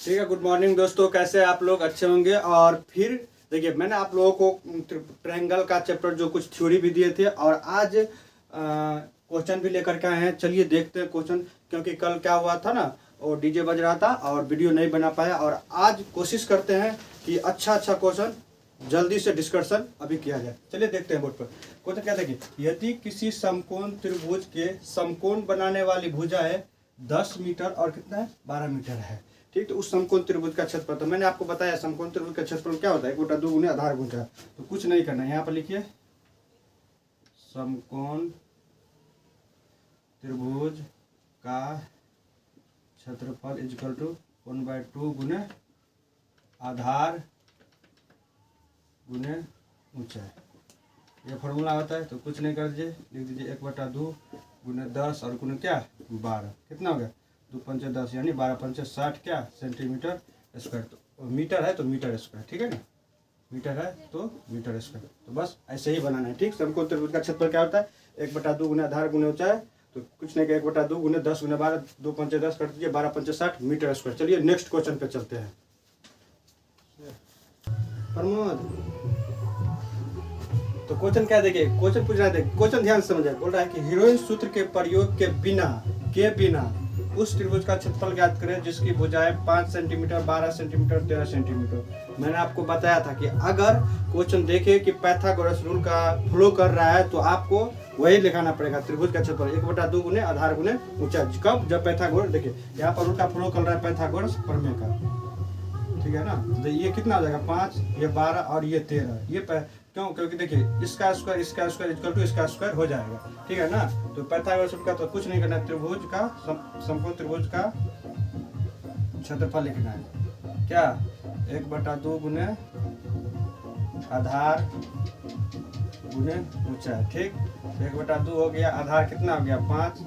ठीक है। Good morning दोस्तों, कैसे आप लोग? अच्छे होंगे। और फिर देखिए, मैंने आप लोगों को ट्रायंगल का चैप्टर जो कुछ थ्योरी भी दिए थे और आज क्वेश्चन भी लेकर के आए हैं। चलिए देखते हैं क्वेश्चन, क्योंकि कल क्या हुआ था ना, और डीजे बज रहा था और वीडियो नहीं बना पाया। और आज कोशिश करते हैं कि अच्छा क्वेश्चन जल्दी से डिस्कशन अभी किया जाए। चलिए देखते हैं बोर्ड पर क्वेश्चन क्या। देखिए, यदि किसी समकोण त्रिभुज के समकोण बनाने वाली भुजाएं 10 मीटर और कितना है 12 मीटर है, ठीक। तो उस समकोण त्रिभुज का क्षेत्रफल, तो मैंने आपको बताया समकोण त्रिभुज का क्षेत्रफल क्या होता है, 1/2 गुने आधार गुना। तो कुछ नहीं करना है, यहाँ पर लिखिए समकोण त्रिभुज का क्षेत्रफल इक्वल टू 1/2 गुने आधार गुने ऊंचाई। ये फॉर्मूला होता है। तो कुछ नहीं कर दीजिए, लिख दीजिए 1/2 गुने 10 और गुने क्या 12। कितना हो गया 2 पंचे 10 यानी 12 पंचे 60 क्या सेंटीमीटर स्क्वायर। तो मीटर है तो मीटर स्क्वायर, ठीक है ना, मीटर है तो मीटर स्क्वायर। तो बस ऐसे ही बनाना है, ठीक। समकोण त्रिभुज का क्षेत्रफल क्या होता है 1/2 गुने आधार गुने ऊंचाई। तो कुछ नहीं, 1/2 गुने 10 गुने 12, 2 पंचे 10 कर दीजिए, 12 पंचे 60 मीटर स्क्वायर। चलिए नेक्स्ट क्वेश्चन पे चलते हैं। प्रमोद, तो क्वेश्चन क्या देखिए, क्वेश्चन पूछ रहा है, क्वेश्चन ध्यान से समझे। बोल रहा है कि हीरोइन सूत्र के प्रयोग के बिना उस त्रिभुज का क्षेत्रफल ज्ञात करें जिसकी भुजाएं 5 सेंटीमीटर 12 सेंटीमीटर 13 सेंटीमीटर। मैंने आपको बताया था कि अगर क्वेश्चन देखे कि पाइथागोरस रूल का फ्लो कर रहा है तो आपको वही लिखाना पड़ेगा। त्रिभुज का क्षेत्रफल 1/2 गुने आधार गुने ऊंचाई। कब? जब पाइथागोरस, देखिए यहाँ पर रूल का फ्लो कर रहा है पाइथागोरस प्रमेय का, ठीक है ना। तो ये कितना हो जाएगा 5, ये 12 और ये 13। ये क्यों? क्योंकि देखिए इसका स्क्वायर इक्वल टू इसका स्क्वायर हो जाएगा, ठीक है ना। तो पाइथागोरस का तो कुछ नहीं करना, त्रिभुज का समकोण त्रिभुज का क्षेत्रफल लिखना है। क्या 1/2 गुने आधार गुने ऊंचाई, ठीक। 1/2 हो गया, आधार कितना हो गया 5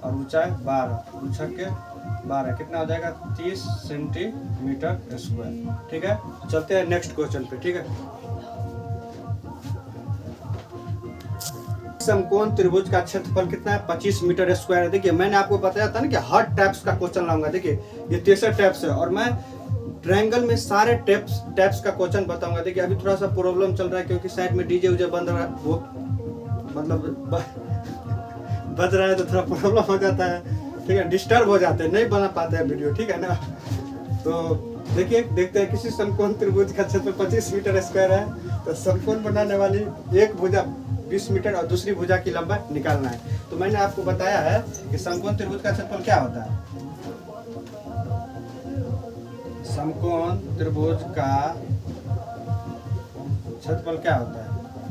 और ऊंचाई 12, ऊंचाई के 12 कितना हो जाएगा 30 सेंटीमीटर स्क्वायर, ठीक है। चलते हैं नेक्स्ट क्वेश्चन पे, ठीक है। समकोण त्रिभुज का क्षेत्रफल कितना है 25 मीटर स्क्वायर है। देखिए मैंने आपको बताया था ना कि हर टाइप्स का क्वेश्चन लाऊंगा। देखिए ये 63 टाइप्स है और मैं ट्रायंगल में सारे टाइप्स का क्वेश्चन बताऊंगा। देखिए अभी थोड़ा सा प्रॉब्लम चल रहा है क्योंकि साइड में डीजे उजे बंद रहा है, वो मतलब बज रहा है तो थोड़ा प्रॉब्लम हो जाता है, ठीक है, डिस्टर्ब हो जाते हैं, नहीं बना पाते हैं वीडियो, ठीक है ना। तो देखिए देखते हैं, किसी समकोण त्रिभुज का क्षेत्रफल 25 मीटर स्क्वायर है तो समकोण बनाने वाली एक भुजा 20 मीटर और दूसरी भुजा की लंबाई निकालना है। तो मैंने आपको बताया है कि समकोण त्रिभुज का क्षेत्रफल क्या होता है। समकोण त्रिभुज का क्षेत्रफल क्या होता है?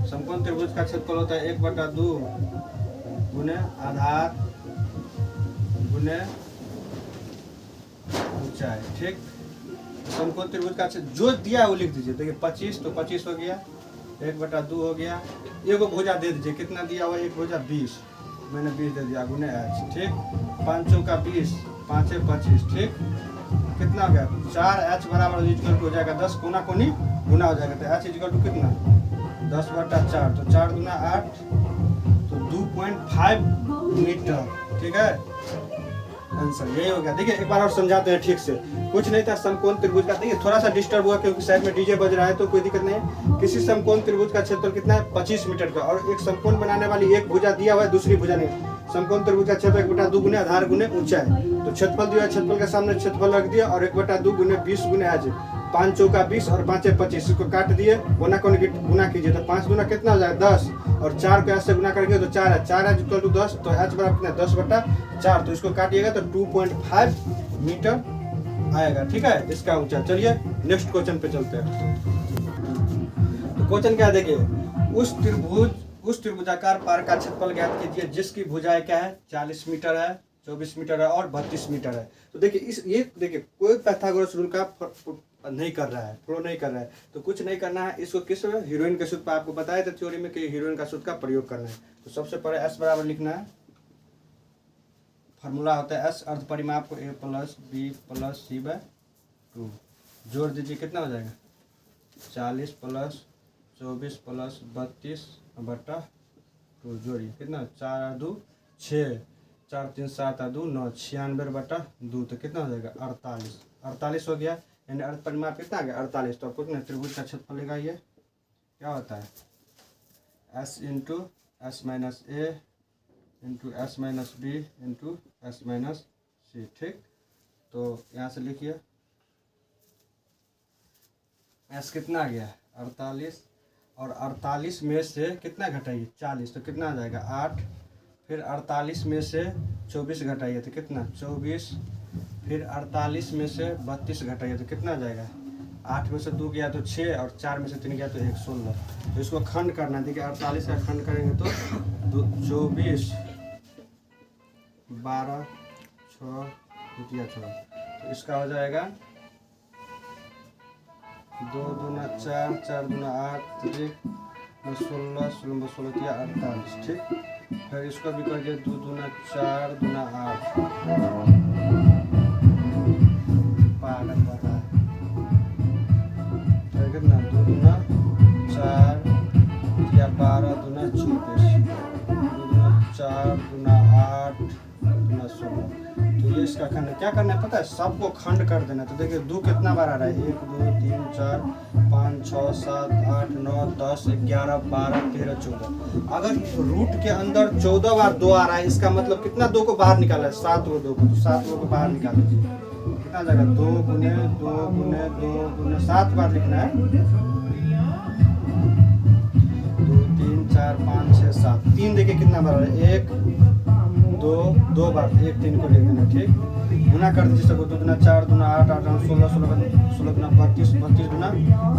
समकोण त्रिभुज का क्षेत्रफल होता है 1/2 गुने आधार गुने ऊंचाई, ठीक। समकोण त्रिभुज का जो दिया है वो लिख दीजिए। देखिए 25 तो 25 हो गया, 1/2 हो गया, एक भुजा दे दीजिए, कितना दिया हुआ एक भुजा 20, मैंने 20 दे दिया गुने h, ठीक। 5 का 20, 5 25, ठीक। कितना हो गया 4h बराबर इक्वल टू हो जाएगा 10 गुना कोनी गुना हो जाएगा। तो h इक्वल टू कितना 10/4, तो 4 गुना 8 तो 2.5 मीटर, ठीक है। आंसर यही हो गया। देखिए एक बार और समझाते हैं ठीक से। कुछ नहीं था, समकोण त्रिभुज का, देखिए थोड़ा सा डिस्टर्ब हुआ क्योंकि साइड में डीजे बज रहा है, तो कोई दिक्कत नहीं है। किसी समकोण त्रिभुज का क्षेत्रफल कितना है 25 मीटर का और एक समकोण बनाने वाली एक भुजा दिया हुआ है, दूसरी भुजा नहीं। समकोण त्रिभुज का क्षेत्रफल 1/2 गुने आधार गुने ऊंचाई। तो क्षेत्रफल दिया, क्षेत्रफल के सामने क्षेत्रफल रख दिया और 1/2 गुने 20 गुने आज 5 का 20 और 5 25, इसको काट दिए, गुना कीजिए। तो 5 गुना कितना हो जाएगा 10 और 4 को ऐसे गुना करेंगे तो 4 है, 4h इक्वल टू 10, तो h बराबर कितना 10/4, तो इसको काटिएगा तो 2.5 मीटर आएगा, ठीक है, इसका ऊंचाई। चलिए नेक्स्ट क्वेश्चन पे चलते हैं। तो क्वेश्चन क्या देखिए, उस त्रिभुजाकार पार का क्षेत्रफल ज्ञात कीजिए जिसकी भुजाएं क्या है 40 मीटर है, 24 मीटर है और 32 मीटर है। तो देखिए ये देखिए कोई पाइथागोरस रूल का नहीं कर रहा है, फ्लो नहीं कर रहा है, तो कुछ नहीं करना है। इसको किस हीरोइन के सूत्र पर आपको बताया था थ्योरी में कि हीरोइन का सूत्र का प्रयोग करना है। तो सबसे पहले S बराबर लिखना है, फार्मूला होता है S अर्ध परिमाप को a + b + c/2, जोड़ दीजिए कितना हो जाएगा 40 + 24 + 32/2, जोड़िए कितना 4 2 6, 4 3 7 2 9 96/2 तो कितना हो जाएगा 48। 48 हो गया, यानी अर्ध परिमाप कितना आ गया 48। तो आपको कितना त्रिभुज का क्षेत्रफल लेगा, ये क्या होता है s into s minus a into s minus b into s minus c. ठीक, तो यहाँ से लिखिए s कितना आ गया 48, और 48 में से कितना घटाइए 40, तो कितना आ जाएगा 8। फिर 48 में से 24 घटाइए तो कितना 24। फिर 48 में से 32 घटाइए तो कितना आ जाएगा 8 में से 2 गया तो 6, और 4 में से 3 गया तो 1 16। तो इसको खंड करना है, देखिए 48 का खंड करेंगे तो 24 12 6 6, तो इसका हो जाएगा 2 दूना 4 4 दूना 8 16 16 16 48। ठीक, फिर इसको भी कर दिया 2 दूना 4 दूना 8 पागल बता है, फिर कितना 2 दूना 4 या 12 दूना 24 2 दूना 4 दूना 8 दूना 16। तो ये इसका खंड क्या करना है पता है, सबको खंड कर देना। तो देखिए 2 कितना बार आ रहा है 1 2 3 4 5 6 7 8 9 10 11 12 13 14। अगर रूट के अंदर 14 बार 2 आ रहा है, इसका मतलब कितना 2 को बाहर निकाला है 7 को 2 को, तो 7 को बाहर निकाल लीजिए, कितना जाएगा 2 गुने 2 गुने 2 गुने 7 बार लिखना है 2 3 4 5 6 7। 3 देखिए कितना बार आ रहा है 1 2 2 बार 1 3 को ले लेना। ठीक, गुना कर दीजिए सबको 2 दूना 4 दूना 8 8 16 16 16 दूना 32 32 दूना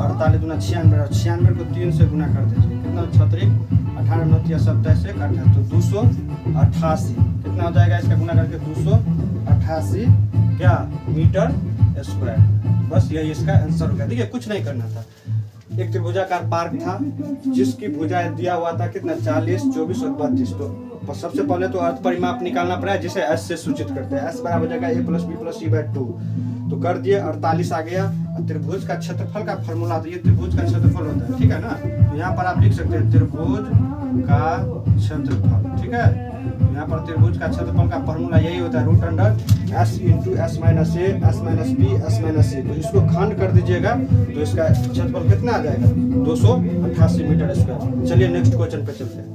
48 दूना 96, और 96 को 3 से गुना कर दीजिए, कितना 36 18 9 27 1 28, तो 288। कितना हो जाएगा इसका गुना करके 288 क्या मीटर स्क्वायर। बस यही इसका आंसर हो गया। देखिए कुछ नहीं करना था, एक त्रिभुजाकार पार्क था जिसकी भुजा दिया हुआ था कितना 40 24 और 32। तो सबसे पहले तो अर्ध परिमाप निकालना पड़ा है, जिसे s से सूचित करते हैं। s बराबर हो जाएगा a + b + c/2। तो कर दिए 48 आ गया। त्रिभुज का क्षेत्रफल का फॉर्मूला, तो ये त्रिभुज का क्षेत्रफल होता है, ठीक है ना। तो यहाँ पर आप लिख सकते हैं त्रिभुज का क्षेत्रफल, ठीक है। यहाँ पर त्रिभुज का क्षेत्रफल का फॉर्मूला यही होता है √s into s minus a s minus b s minus c. तो इसको खंड कर दीजिएगा तो इसका क्षेत्रफल कितना आ जाएगा 288 मीटर स्क्वायर। चलिए नेक्स्ट क्वेश्चन पे चलते हैं।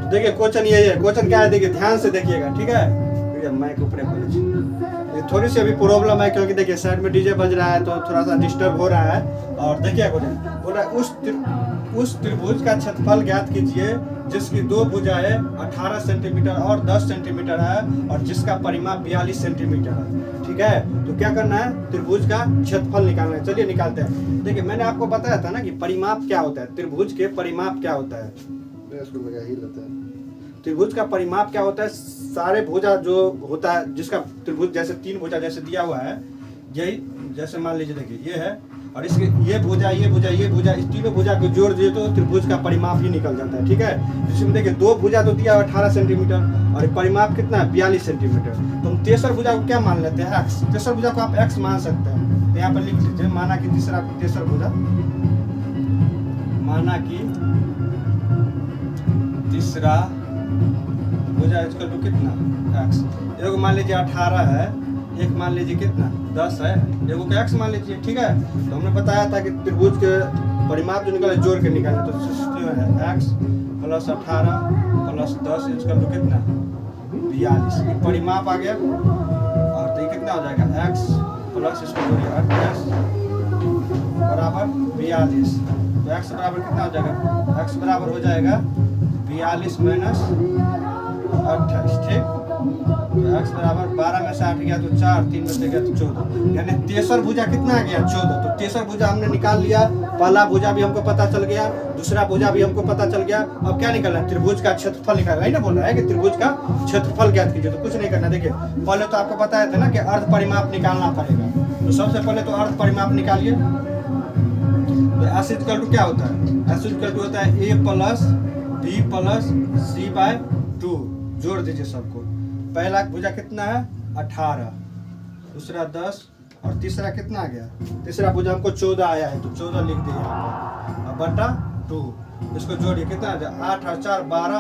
तो देखिए क्वेश्चन यही है। क्वेश्चन क्या है देखिए ध्यान से देखिएगा, ठीक है। माइक ऊपर थोड़ी सी अभी प्रॉब्लम है, क्योंकि देखिए साइड में डीजे बज रहा है तो थोड़ा सा डिस्टर्ब हो रहा है। और देखिए बोल रहा है उस त्रिभुज का क्षेत्रफल ज्ञात कीजिए जिसकी 2 भुजाएं 18 सेंटीमीटर और 10 सेंटीमीटर है और जिसका परिमाप 42 सेंटीमीटर है, ठीक है। तो क्या करना है, त्रिभुज का क्षेत्रफल निकालना है। चलिए निकालते हैं। देखिए मैंने आपको बताया था ना कि परिमाप क्या होता है, त्रिभुज के परिमाप क्या होता है। त्रिभुज का परिमाप क्या होता है, सारे भुजा जो होता है जिसका त्रिभुज जैसे 3 भुजा जैसे दिया हुआ है, यही जैसे मान लीजिए देखिए ये है और इसके ये भुजा इस तीनों भुजा को जोड़ दिए तो त्रिभुज का परिमाप ही निकल जाता है, ठीक है। जिसमें देखिए 2 भुजा तो दिया 18 सेंटीमीटर और परिमाप कितना है 42 सेंटीमीटर। तो हम तेसर भुजा को क्या मान लेते हैं x। तेसर भुजा को आप x मान सकते हैं। तो यहाँ पर लिख लीजिए माना कि तेसर भुजा तीसरा भुजा इसका तो कितना x। एक मान लीजिए 18 है, एक मान लीजिए कितना 10 है, एगो का x मान लीजिए, ठीक है। तो हमने बताया था कि त्रिभुज के परिमाप जो निकाले जोड़ के निकाले, तो सिस्टम है x + 18 + 10 इसका तो कितना 42। ये परिमाप आ गया। और तो ये कितना हो जाएगा x प्लस इसको जोड़िए 28 बराबर 42। तो x बराबर कितना हो जाएगा, x बराबर हो जाएगा 42 - 28, ठीक। तो x बराबर 12 में से 8 गया तो 4, 3 में से गया तो 14, यानी तेसर भुजा कितना आ गया 14। तो तेसर भुजा हमने निकाल लिया। पहला भुजा भी हमको पता चल गया, दूसरा भुजा भी हमको पता चल गया। अब क्या निकालना है, त्रिभुज का क्षेत्रफल निकालना है ना। बोल रहा है कि त्रिभुज का क्षेत्रफल ज्ञात कीजिए। तो कुछ नहीं करना, देखिए पहले तो आपको बताया था ना कि अर्ध परिमाप निकालना पड़ेगा। तो सबसे पहले तो अर्ध परिमाप निकालिए। तो s = क्या होता है, s = होता है a + b + c/2। जोड़ दीजिए सबको। पहला भुजा कितना है 18, दूसरा 10 और तीसरा कितना आ गया, तीसरा भुजा हमको 14 आया है तो 14 लिख दिए यहाँ पर, बटा 2। इसको जोड़िए कितना आ जाए 8 और 4 12,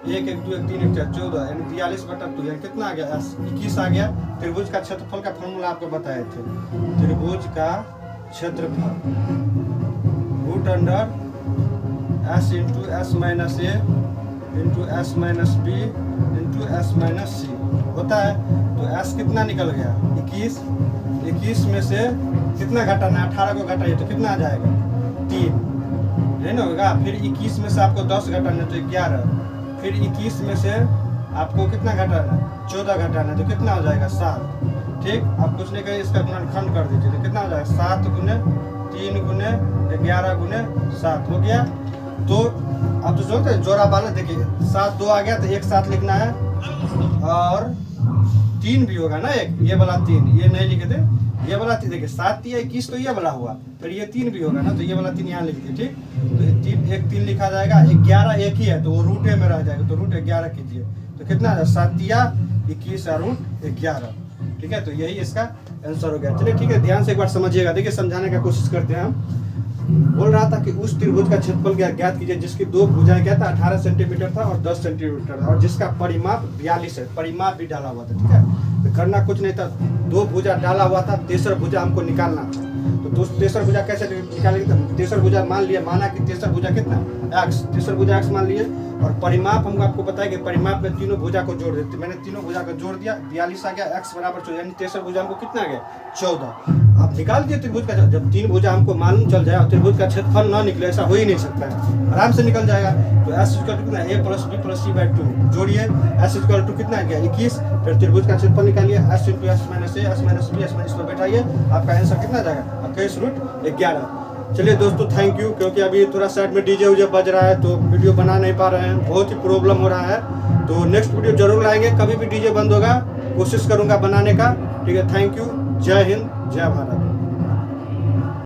1 1 2 1 3 1 4 14 यानी 42/2 यानी कितना आ गया 21 आ गया। त्रिभुज का क्षेत्रफल का फॉर्मूला आपको बताए थे, त्रिभुज का क्षेत्रफल √s × s - a × s - b × s - c होता है। तो s कितना निकल गया 21, 21 में से कितना घटाना, 18 को घटाइए तो कितना आ जाएगा 3, है ना होगा। फिर 21 में से आपको 10 घटाना तो 11, फिर 21 में से आपको कितना घटाना 14 घटाना तो कितना हो जाएगा 7। ठीक, अब कुछ नहीं करिए, इसका गुणनखंड कर दीजिए तो कितना हो जाएगा 7 × 3 × 11 × 7 हो गया। तो अब तो जोड़ते हैं जोड़ा वाला, देखिए 7 2 आ गया तो एक साथ लिखना है, और 3 भी होगा ना, एक ये वाला 3 ये नहीं लिखे थे, ये वाला 3 देखिए 7 3 21 तो ये वाला हुआ, फिर ये 3 भी होगा ना तो ये वाला 3 यहाँ लिख दिए। ठीक, तो 3 लिखा जाएगा, 11 एक ही है तो वो √a में रह जाएगा, तो √11 कीजिए तो कितना है 7 × 21 √11। ठीक है, तो यही इसका आंसर हो गया। चलिए ठीक है, ध्यान से एक बार समझिएगा। देखिए समझाने का कोशिश करते हैं हम। बोल रहा था कि उस त्रिभुज का क्षेत्रफल ज्ञात कीजिए जिसकी दो भुजाएं क्या था 18 सेंटीमीटर था और 10 सेंटीमीटर था, और जिसका परिमाप 42 है। परिमाप भी डाला हुआ था। ठीक है, तो करना कुछ नहीं था, दो भुजा डाला हुआ था, तेसर भुजा हमको निकालना था। तो तेसर भुजा कैसे निकालेंगे, तो तेसर भुजा माना कि तेसर भुजा कितना x, तेसर भुजा x मान लिए, और परिमाप हम आपको बताया कि परिमाप में तीनों भुजा को जोड़ देते। मैंने तीनों भुजा को जोड़ दिया, 42 आ गया, x बराबर 14, यानी तेसर भुजा हमको कितना आ गया 14। आप निकाल दिए त्रिभुज का, जब 3 भुजा हमको मालूम चल जाए और त्रिभुज का क्षेत्रफल ना निकले, ऐसा हो ही नहीं सकता है, आराम से निकल जाएगा। तो s कितना a + b + c/2 जोड़िए, s कितना गया 21, फिर त्रिभुज का क्षेत्रफल निकालिए, s × s - a s - b s - इसको बैठाइए, आपका आंसर कितना जाएगा 21√11। चलिए दोस्तों, थैंक यू। क्योंकि अभी थोड़ा साइड में डीजे उजे बज रहा है तो वीडियो बना नहीं पा रहे हैं, बहुत ही प्रॉब्लम हो रहा है। तो नेक्स्ट वीडियो जरूर लाएंगे, कभी भी डीजे बंद होगा कोशिश करूंगा बनाने का। ठीक है, थैंक यू। जय हिंद, जय भारत।